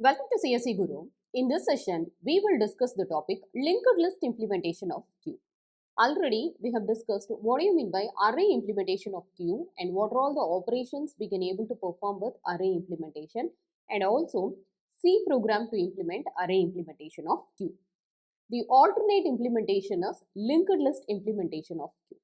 Welcome to CSEGURU. In this session, we will discuss the topic linked list implementation of queue. Already, we have discussed what do you mean by array implementation of queue and what are all the operations we can able to perform with array implementation, and also C program to implement array implementation of queue. The alternate implementation is linked list implementation of queue.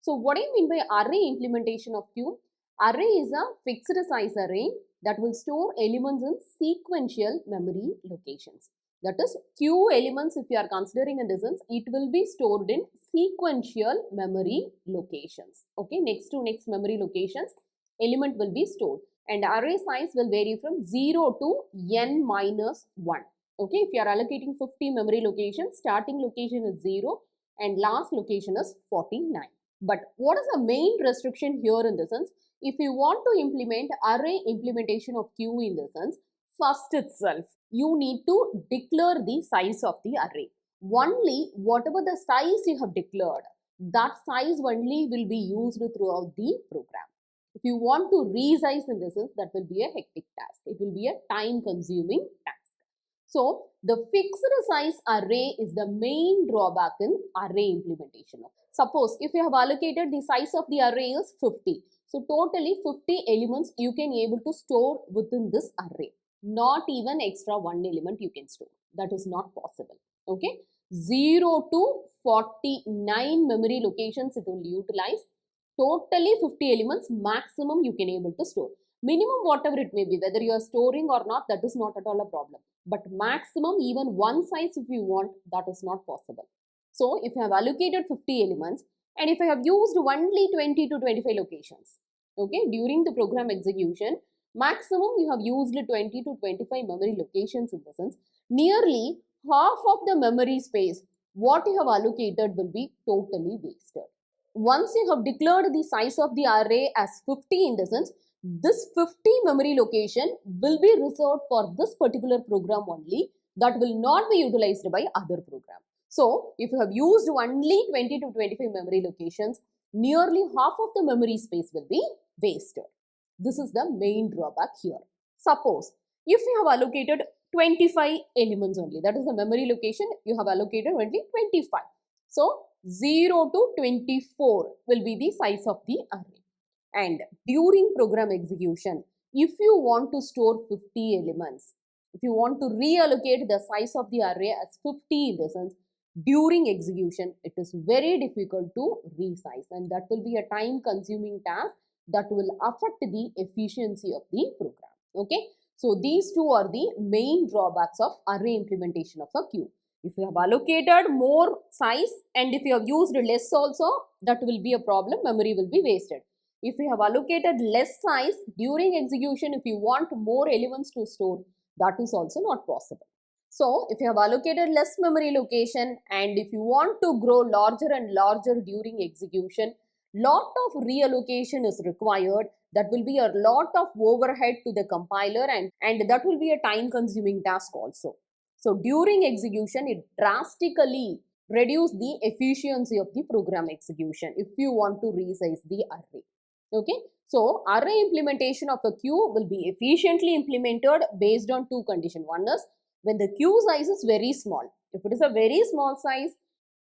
So what do you mean by array implementation of queue? Array is a fixed size array that will store elements in sequential memory locations. That is, queue elements, if you are considering in this sense, it will be stored in sequential memory locations. Okay, next to next memory locations, element will be stored. And array size will vary from 0 to n minus 1. Okay, if you are allocating 50 memory locations, starting location is 0 and last location is 49. But what is the main restriction here in the sense? If you want to implement array implementation of queue in the sense, first itself, you need to declare the size of the array. Only whatever the size you have declared, that size only will be used throughout the program. If you want to resize in this sense, that will be a hectic task. It will be a time consuming task. So, the fixed size array is the main drawback in array implementation. Suppose if you have allocated the size of the array is 50. So, totally 50 elements you can able to store within this array. Not even extra one element you can store. That is not possible. Okay. 0 to 49 memory locations it will utilize. Totally 50 elements maximum you can able to store. Minimum whatever it may be, whether you are storing or not, that is not at all a problem. But maximum even one size if you want, that is not possible. So if you have allocated 50 elements and if you have used only 20 to 25 locations, okay, during the program execution, maximum you have used 20 to 25 memory locations in the sense, nearly half of the memory space what you have allocated will be totally wasted. Once you have declared the size of the array as 50 in the sense, this 50 memory location will be reserved for this particular program only, that will not be utilized by other program. So, if you have used only 20 to 25 memory locations, nearly half of the memory space will be wasted. This is the main drawback here. Suppose, if you have allocated 25 elements only, that is the memory location, you have allocated only 25. So, 0 to 24 will be the size of the array. And during program execution, if you want to store 50 elements, if you want to reallocate the size of the array as 50 in the sense, during execution, it is very difficult to resize and that will be a time consuming task that will affect the efficiency of the program. Okay. So, these two are the main drawbacks of array implementation of a queue. If you have allocated more size and if you have used less also, that will be a problem, memory will be wasted. If you have allocated less size during execution, if you want more elements to store, that is also not possible. So, if you have allocated less memory location and if you want to grow larger and larger during execution, lot of reallocation is required. That will be a lot of overhead to the compiler and that will be a time consuming task also. So, during execution, it drastically reduces the efficiency of the program execution if you want to resize the array. Okay, so array implementation of a queue will be efficiently implemented based on two conditions. One is when the queue size is very small. If it is a very small size,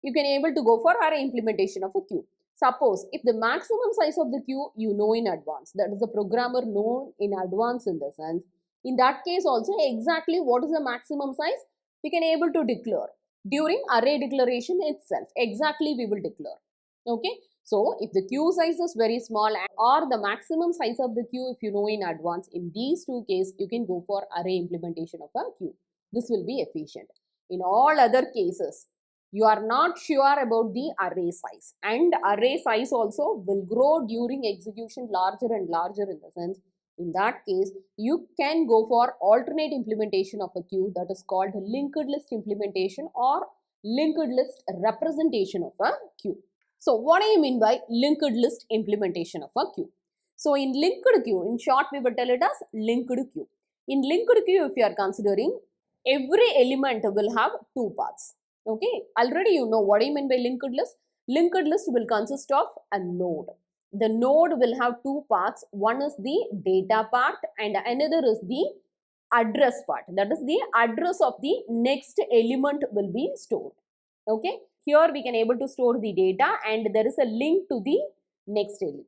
you can able to go for array implementation of a queue. Suppose if the maximum size of the queue you know in advance, that is the programmer known in advance in the sense, in that case also exactly what is the maximum size we can able to declare during array declaration itself. Exactly we will declare. Okay. So, if the queue size is very small or the maximum size of the queue if you know in advance, in these two cases, you can go for array implementation of a queue. This will be efficient. In all other cases, you are not sure about the array size and array size also will grow during execution larger and larger in the sense. In that case, you can go for alternate implementation of a queue that is called linked list implementation or linked list representation of a queue. So, what do you mean by linked list implementation of a queue? So, in linked queue, in short we will tell it as linked queue. In linked queue, if you are considering, every element will have two paths. Okay, already you know what do you mean by linked list? Linked list will consist of a node. The node will have two parts. One is the data part and another is the address part. That is the address of the next element will be stored. Okay. Here we can able to store the data and there is a link to the next element.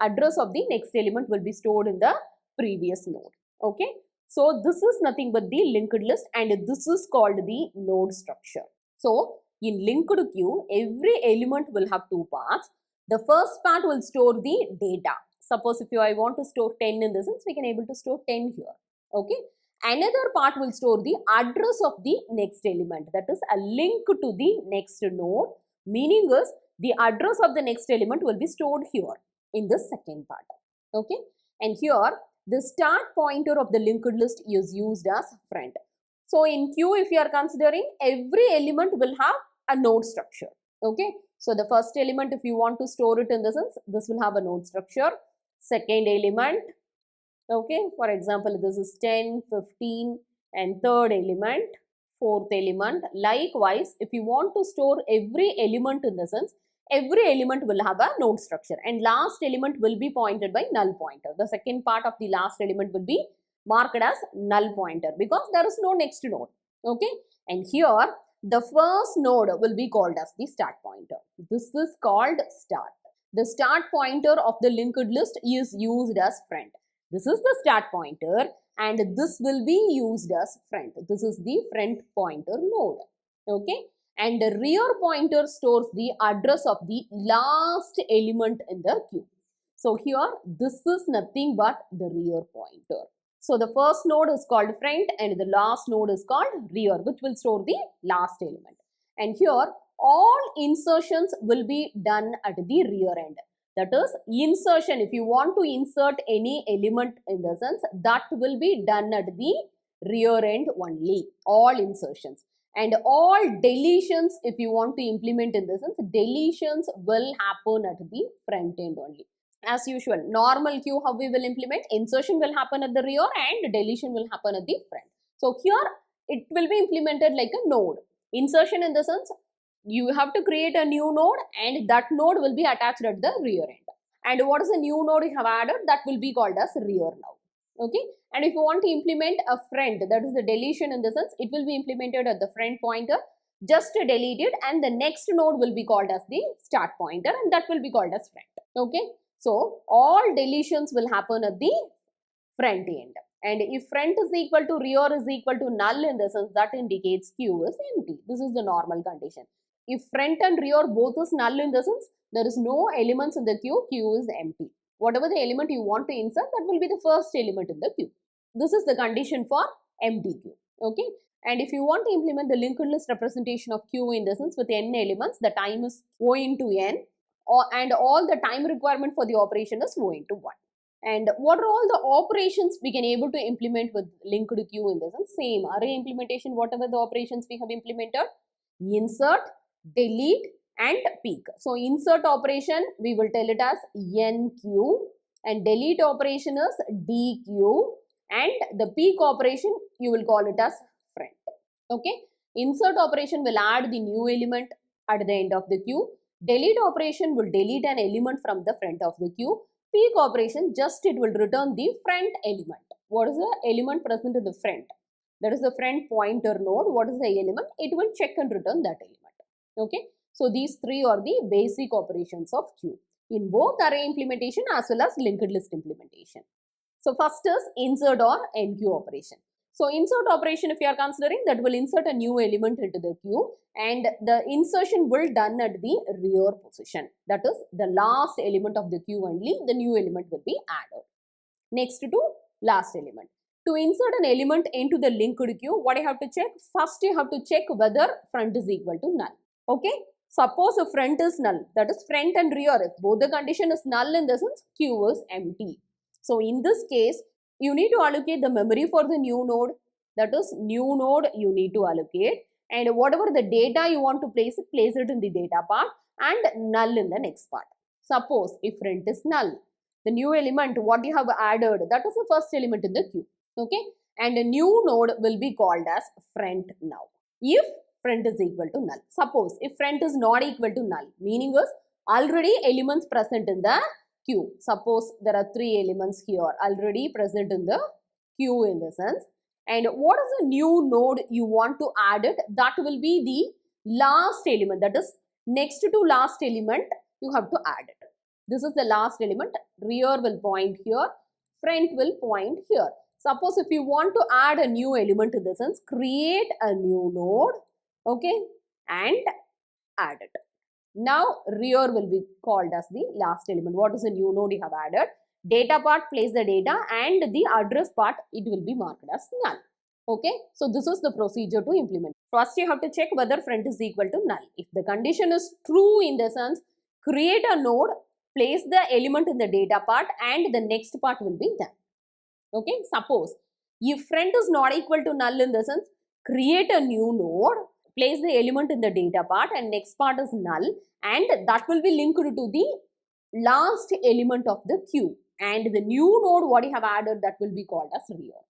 Address of the next element will be stored in the previous node. Okay. So this is nothing but the linked list and this is called the node structure. So in linked queue, every element will have two parts. The first part will store the data. Suppose if I want to store 10 in this sense, we can able to store 10 here. Okay. Another part will store the address of the next element. That is a link to the next node. Meaning is the address of the next element will be stored here in the second part. Okay. And here the start pointer of the linked list is used as friend. So in queue, if you are considering, every element will have a node structure. Okay. So the first element, if you want to store it in the sense, this will have a node structure. Second element, okay, for example, this is 10, 15 and third element, fourth element. Likewise, if you want to store every element in the sense, every element will have a node structure and last element will be pointed by null pointer. The second part of the last element will be marked as null pointer because there is no next node. Okay, and here the first node will be called as the start pointer. This is called start. The start pointer of the linked list is used as friend. This is the start pointer and this will be used as friend. This is the friend pointer node. Okay. And the rear pointer stores the address of the last element in the queue. So here this is nothing but the rear pointer. So the first node is called front and the last node is called rear, which will store the last element. And here all insertions will be done at the rear end. That is insertion. If you want to insert any element in the sense, that will be done at the rear end only. All insertions. And all deletions, if you want to implement in the sense, deletions will happen at the front end only. As usual, normal queue, how we will implement, insertion will happen at the rear and deletion will happen at the front. So here it will be implemented like a node. Insertion in the sense, you have to create a new node and that node will be attached at the rear end. And what is the new node you have added? That will be called as rear now. Okay. And if you want to implement a friend, that is the deletion in the sense, it will be implemented at the front pointer, just delete it and the next node will be called as the start pointer and that will be called as friend. Okay. So all deletions will happen at the front end. And if front is equal to rear is equal to null in the sense, that indicates queue is empty. This is the normal condition. If front and rear both is null in the sense, there is no elements in the queue, queue is empty. Whatever the element you want to insert, that will be the first element in the queue. This is the condition for empty queue. Okay. And if you want to implement the linked list representation of queue in the sense with n elements, the time is O into n and all the time requirement for the operation is O into 1. And what are all the operations we can able to implement with linked queue in the sense? Same array implementation, whatever the operations we have implemented, insert, delete and peek. So insert operation we will tell it as nq and delete operation is dq and the peek operation you will call it as friend. Okay. Insert operation will add the new element at the end of the queue. Delete operation will delete an element from the front of the queue. Peek operation just it will return the front element. What is the element present in the front? That is the front pointer node. What is the element? It will check and return that element. Okay. So these three are the basic operations of queue in both array implementation as well as linked list implementation. So first is insert or enqueue operation. So insert operation, if you are considering, that will insert a new element into the queue and the insertion will done at the rear position. That is the last element of the queue only, the new element will be added. Next to last element. To insert an element into the linked queue, what you have to check? First you have to check whether front is equal to null. Okay. Suppose if front is null, that is front and rear, if both the condition is null in the sense, queue is empty. So in this case, you need to allocate the memory for the new node. That is new node you need to allocate and whatever the data you want to place it in the data part and null in the next part. Suppose if front is null, the new element what you have added, that is the first element in the queue. Okay. And a new node will be called as front now. If front is equal to null. Suppose if front is not equal to null, meaning is already elements present in the queue. Suppose there are 3 elements here already present in the queue in the sense. And what is the new node you want to add it? That will be the last element, that is next to last element you have to add it. This is the last element, rear will point here, front will point here. Suppose if you want to add a new element in the sense, create a new node, okay, and add it. Now rear will be called as the last element. What is the new node you have added? Data part, place the data, and the address part, it will be marked as null. Okay, so this is the procedure to implement. First you have to check whether front is equal to null. If the condition is true in the sense, create a node, place the element in the data part, and the next part will be done. Okay, suppose if front is not equal to null in the sense, create a new node, place the element in the data part, and next part is null, and that will be linked to the last element of the queue, and the new node what you have added, that will be called as rear.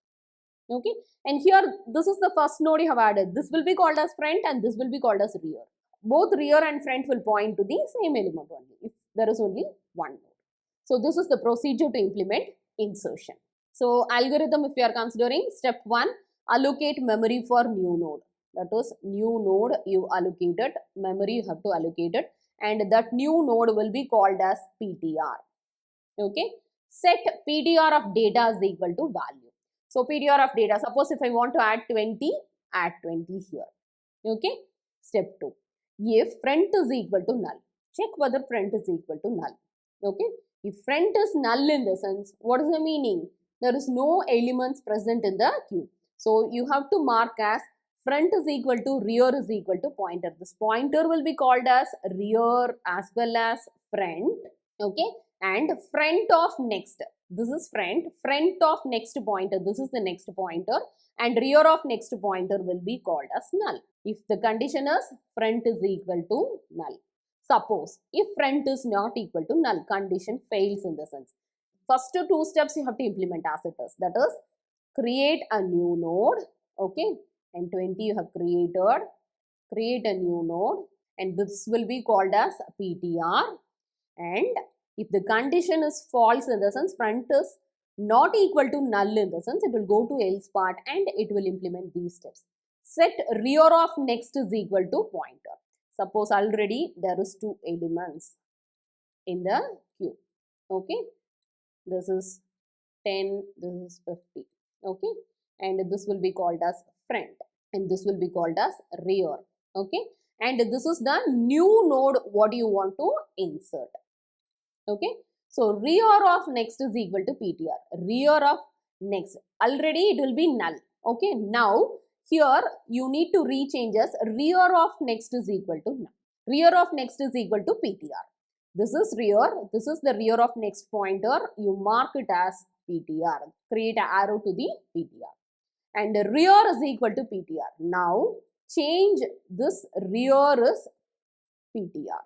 Okay, and here this is the first node you have added, this will be called as front and this will be called as rear. Both rear and front will point to the same element only if there is only one node. So this is the procedure to implement insertion. So algorithm, if you are considering, step 1, allocate memory for new node. That is, new node you allocated, memory you have to allocate it, and that new node will be called as PTR. Okay, set PTR of data is equal to value. So PTR of data, suppose if I want to add 20, add 20 here. Okay, step 2, if front is equal to null, check whether front is equal to null. Okay, if front is null in the sense, what is the meaning? There is no elements present in the queue. So you have to mark as front is equal to rear is equal to pointer. This pointer will be called as rear as well as front. Okay, and front of next, this is front of next pointer, this is the next pointer, and rear of next pointer will be called as null. If the condition is front is equal to null. Suppose if front is not equal to null, condition fails in the sense. First 2 steps you have to implement as it is, that is, create a new node, okay, and 20 you have created, create a new node, and this will be called as PTR. And if the condition is false in the sense, front is not equal to null in the sense, it will go to else part and it will implement these steps. Set rear of next is equal to pointer. Suppose already there is 2 elements in the queue. Okay, this is 10, this is 50. Okay, and this will be called as front and this will be called as rear. Okay, and this is the new node what you want to insert. Okay, so rear of next is equal to PTR. Rear of next, already it will be null. Okay, now here you need to rechange as rear of next is equal to null. Rear of next is equal to PTR. This is rear, this is the rear of next pointer, you mark it as PTR. Create an arrow to the PTR. And rear is equal to PTR. Now change this rear is PTR.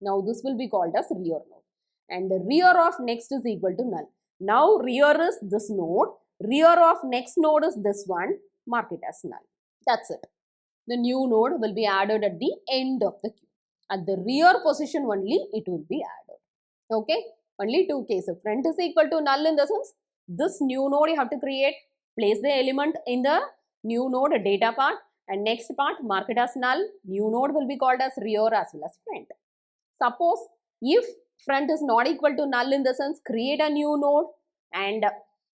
Now this will be called as rear node. And the rear of next is equal to null. Now rear is this node, rear of next node is this one, mark it as null. That's it. The new node will be added at the end of the queue. At the rear position only it will be added. Okay, only 2 cases. Front is equal to null in the sense, this new node you have to create, place the element in the new node data part, and next part mark it as null. New node will be called as rear as well as front. Suppose if front is not equal to null in the sense, create a new node and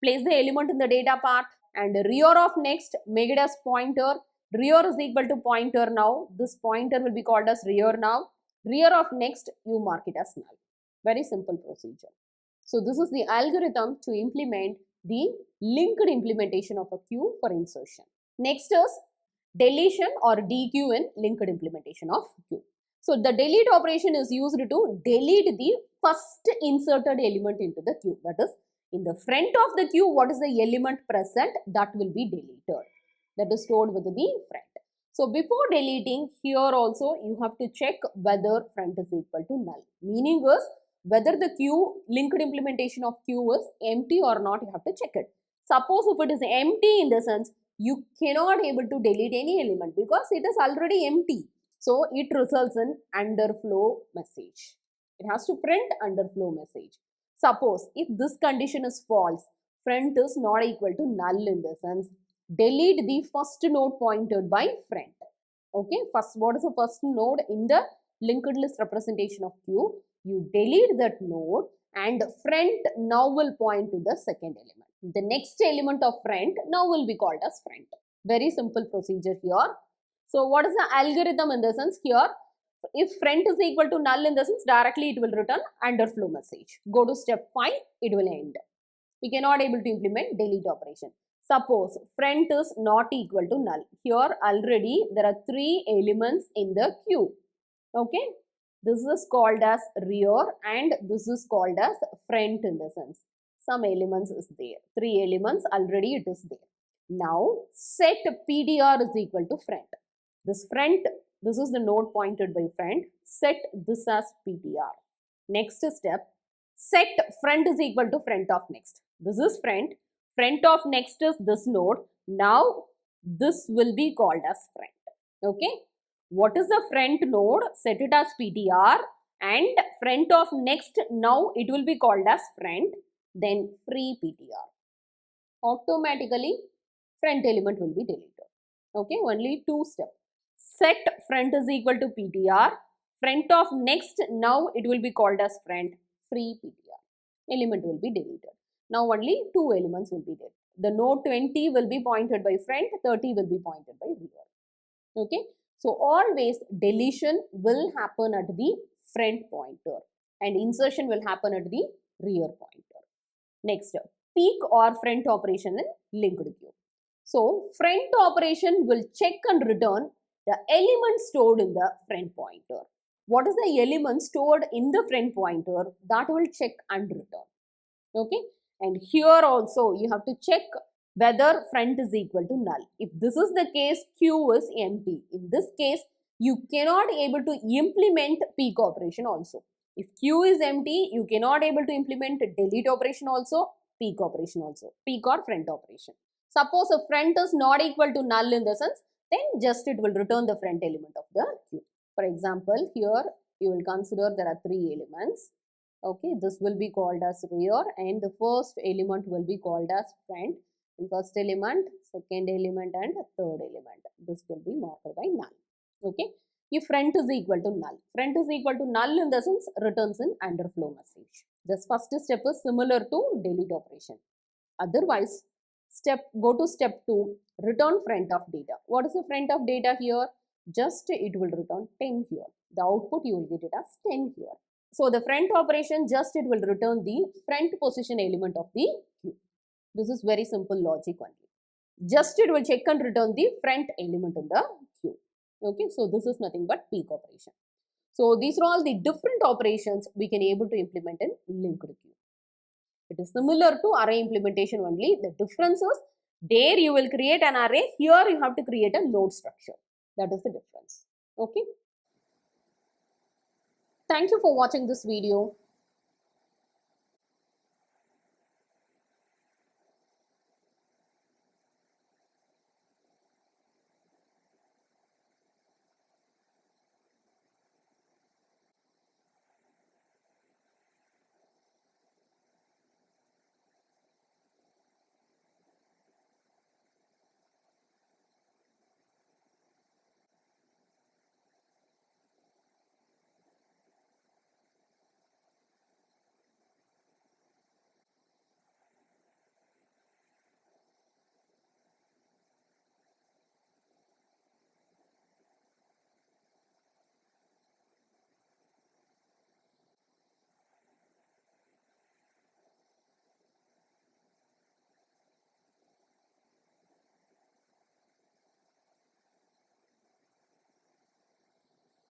place the element in the data part, and rear of next make it as pointer. Rear is equal to pointer now. This pointer will be called as rear now. Rear of next you mark it as null. Very simple procedure. So this is the algorithm to implement the linked implementation of a queue for insertion. Next is deletion or DQ in linked implementation of queue. So the delete operation is used to delete the first inserted element into the queue. That is, in the front of the queue, what is the element present, that will be deleted. That is stored with the front. So before deleting, here also you have to check whether front is equal to null. Meaning is whether the queue, linked implementation of queue is empty or not, you have to check it. Suppose if it is empty in the sense, you cannot able to delete any element because it is already empty. So it results in underflow message. It has to print underflow message. Suppose if this condition is false, front is not equal to null in the sense, delete the first node pointed by front. Okay, first, what is the first node in the linked list representation of Q? You delete that node and front now will point to the second element. The next element of front now will be called as front. Very simple procedure here. So what is the algorithm in the sense here? If front is equal to null in the sense, directly it will return underflow message. Go to step 5, it will end. We cannot able to implement delete operation. Suppose front is not equal to null. Here already there are 3 elements in the queue. Okay. This is called as rear and this is called as front in the sense. Some elements is there. 3 elements already it is there. Now set PDR is equal to front. This front, this is the node pointed by front. Set this as PTR. Next step, set front is equal to front of next. This is front. Front of next is this node. Now this will be called as front. Okay. What is the front node? Set it as PTR and front of next, now it will be called as front, then free PTR. Automatically front element will be deleted. Okay, only 2 steps. Set front is equal to PTR, front of next, now it will be called as front, free PTR. Element will be deleted. Now only 2 elements will be there. The node 20 will be pointed by front, 30 will be pointed by rear. Okay. So always deletion will happen at the front pointer and insertion will happen at the rear pointer. Next, peek or front operation in linked queue. So front operation will check and return the element stored in the front pointer. What is the element stored in the front pointer? That will check and return. Okay. And here also you have to check whether front is equal to null. If this is the case, Q is empty. In this case, you cannot able to implement peek operation also. If Q is empty, you cannot able to implement delete operation also, peek operation also, peek or front operation. Suppose a front is not equal to null in the sense, then just it will return the front element of the Q. For example, here you will consider there are 3 elements. Okay, this will be called as rear and the first element will be called as front. First element, second element and third element. This will be marked by null. Okay. If front is equal to null. Front is equal to null in the sense returns in underflow message. This first step is similar to delete operation. Otherwise, go to step 2, return front of data. What is the front of data here? Just it will return 10 here. The output you will get it as 10 here. So the front operation just it will return the front position element of the queue. This is very simple logic only. Just it will check and return the front element in the queue. Okay, so this is nothing but peek operation. So these are all the different operations we can able to implement in linked queue. It is similar to array implementation only. The difference is there you will create an array, here you have to create a node structure. That is the difference. Okay. Thank you for watching this video.